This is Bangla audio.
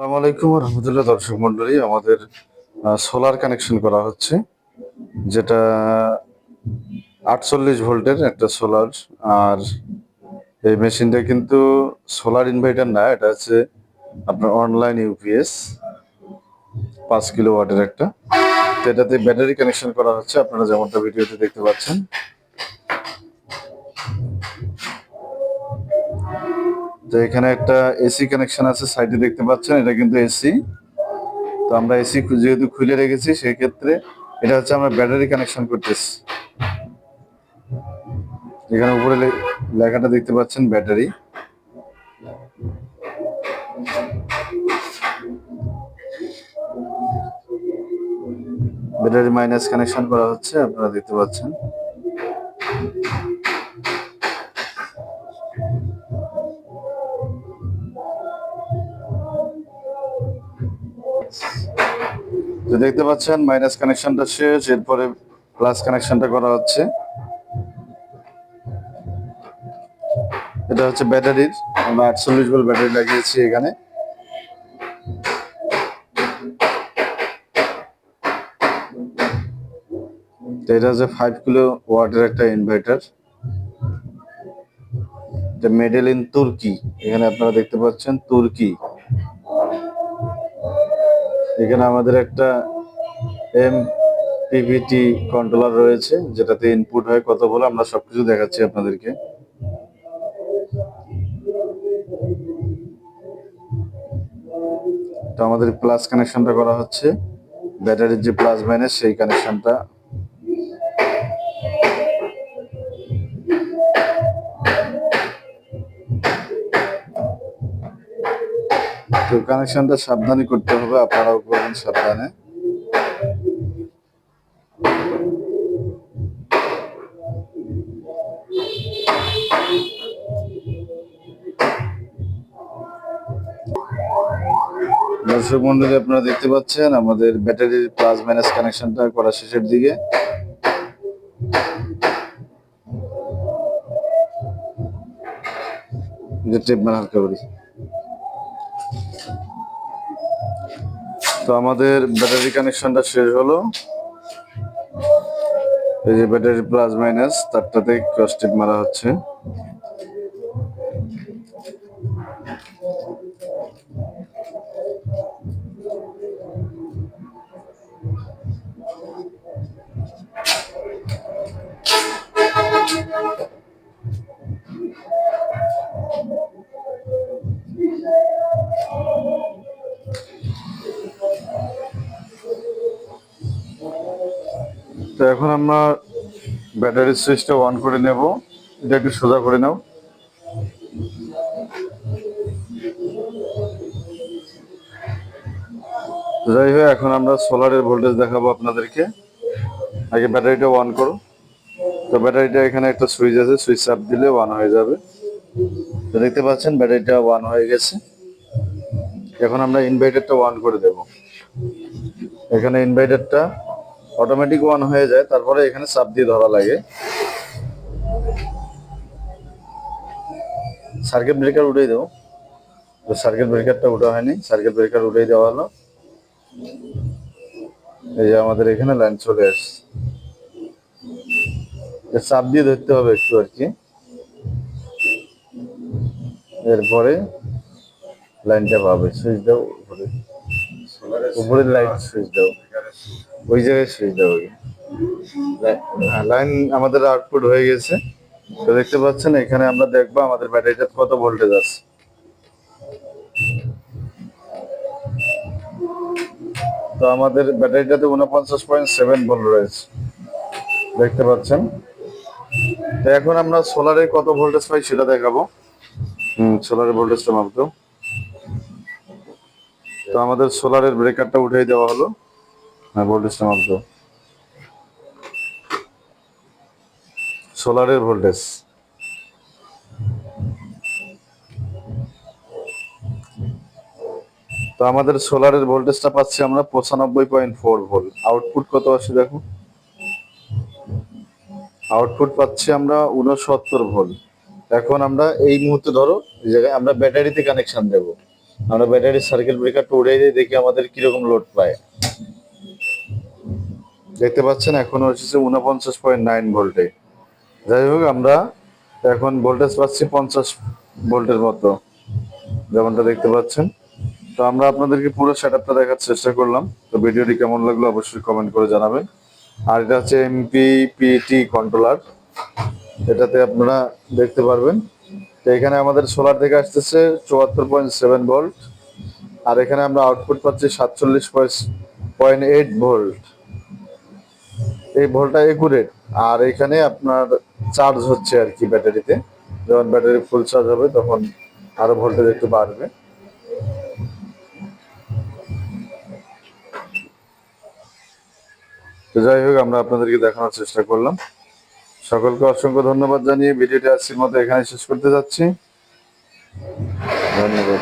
আসসালামু আলাইকুম রহমতুল্লাহ। দর্শক মন্ডলী, আমাদের সোলার কানেকশন করা হচ্ছে, যেটা 48 ভোল্টের একটা সোলার। আর এই মেশিনটা কিন্তু সোলার ইনভার্টার না, এটা হচ্ছে আপনার অনলাইন ইউপিএস 5 কিলোওয়াটের একটা। তো এটাতে ব্যাটারি কানেকশন করা হচ্ছে, আপনারা যেমনটা ভিডিওতে দেখতে পাচ্ছেন। তো এখানে একটা এসি কানেকশন আছে, সাইডে দেখতে পাচ্ছেন, এটা কিন্তু এসি। তো আমরা এসি যেহেতু খুলে রেখেছি, সেই ক্ষেত্রে এটা হচ্ছে আমরা ব্যাটারি কানেকশন করতেছি। এখানে উপরে লেখাটা দেখতে পাচ্ছেন ব্যাটারি। ব্যাটারি মাইনাস কানেকশন করা হচ্ছে, আপনারা দেখতে পাচ্ছেন। তো দেখতে পাচ্ছেন মাইনাস কানেকশনটা শেষ, এরপরে প্লাস কানেকশনটা করা হচ্ছে। এটা হচ্ছে ব্যাটারির, আমরা 48 ভোল্ট ব্যাটারি লাগিয়েছি এখানে। তো এটা হচ্ছে 5 কিলোওয়াটের একটা ইনভার্টার, মেডেল ইন তুর্কি। এখানে আপনারা দেখতে পাচ্ছেন তুর্কি। এখানে আমাদের একটা এমপিভিটি কন্ট্রোলার রয়েছে, যেটাতে ইনপুট হয় কত ভোল্ট, আমরা সবকিছু দেখাচ্ছি আপনাদেরকে। তো আমাদের প্লাস কানেকশনটা করা হচ্ছে, ব্যাটারির যে প্লাস মাইনাস সেই কানেকশনটা। তো কানেকশনটা সাবধানে করতে হবে, আপনারাও করবেন সাবধানে। দর্শক মন্ডলী, আপনারা দেখতে পাচ্ছেন আমাদের ব্যাটারির প্লাস মাইনাস কানেকশনটা করা শেষের দিকে। তো আমাদের ব্যাটারি কানেকশনটা শেষ হলো। এই যে ব্যাটারি প্লাস মাইনাস তারটাতে ক্রস টিপ মারা হচ্ছে। তো এখন আমরা ব্যাটারির সুইচটা অন করে নেব। এটা একটু সোজা করে নাও। যাই হোক, এখন আমরা সোলারের ভোল্টেজ দেখাবো আপনাদেরকে। আগে ব্যাটারিটা অন করো। তো ব্যাটারিটা এখানে একটা সুইচ আছে, সুইচ চাপ দিলে অন হয়ে যাবে। তো দেখতে পাচ্ছেন ব্যাটারিটা অন হয়ে গেছে। এখন আমরা ইনভার্টারটা অন করে দেব। এখানে ইনভার্টারটা অটোমেটিক অন হয়ে যায়, তারপরে এখানে চাপ দিয়ে ধরা লাগে। সার্কিট ব্রেকার উঠিয়ে দেবো। তো সার্কিট ব্রেকারটা উঠা হয়নি, সার্কিট ব্রেকার উঠিয়ে দেওয়া হলো। এই যে আমাদের এখানে লাইন চলে আসছে। চাপ দিয়ে ধরতে হবে একটু আর কি, এরপরে লাইনটা পাবে। সুইচ দাও উপরে, উপরের লাইট সুইচ দাও, ওই জায়গায় সুইচ দাও। লাইন আমাদের আউটপুট হয়ে গেছে। তো দেখতে পাচ্ছেন এখানে আমরা দেখবো আমাদের ব্যাটারিটা কত ভোল্টেজ আছে। তো আমাদের ব্যাটারিটাতে 49.7 ভোল্ট রয়েছে, দেখতে পাচ্ছেন। তো এখন আমরা সোলারে কত ভোল্টেজ পাই সেটা দেখাবো। সোলারের ভোল্টেজটা মাপতো। তো আমাদের সোলারের ব্রেকারটা উঠিয়ে দেওয়া হলো। হ্যাঁ, ভোল্টেজটা মাপতো, সোলারের ভোল্টেজ। তো আমাদের সোলারের ভোল্টেজটা পাচ্ছি আমরা 95.4 ভোল্ট। আউটপুট কত আসে দেখো, আউটপুট পাচ্ছি আমরা 69 ভোল্ট। এখন আমরা এই মুহূর্তে ধরো এই জায়গায় আমরা ব্যাটারিতে কানেকশন দেব। আমরা ব্যাটারির সার্কিট ব্রেকারটা উড়িয়ে দিয়ে দেখি আমাদের কিরকম লোড পায়। দেখতে পাচ্ছেন এখনো এসেছে 49.9 ভোল্টে। যাই হোক, আমরা এখন ভোল্টেজ পাচ্ছি 50 ভোল্টের মতো, যেমনটা দেখতে পাচ্ছেন। তো আমরা আপনাদেরকে পুরো সেটআপটা দেখার চেষ্টা করলাম। তো ভিডিওটি কেমন লাগলো অবশ্যই কমেন্ট করে জানাবেন। আর এটা হচ্ছে এমপিপিটি কন্ট্রোলার, এটাতে আপনারা দেখতে পারবেন। তো এখানে আমাদের সোলার থেকে আসতেছে 74.7 ভোল্ট, আর এখানে আমরা আউটপুট পাচ্ছি 47.8 ভোল্ট। এই ভোল্টটা একুরেট। আর এখানে আপনার চার্জ হচ্ছে আর কি ব্যাটারিতে, যখন ব্যাটারি ফুল চার্জ হবে তখন আরো ভোল্টেজ একটু বাড়বে। তো যাই হোক, আমরা আপনাদেরকে দেখানোর চেষ্টা করলাম। সকলকে অসংখ্য ধন্যবাদ জানিয়ে ভিডিওটি আজকের মতো এখানে শেষ করতে যাচ্ছি। ধন্যবাদ।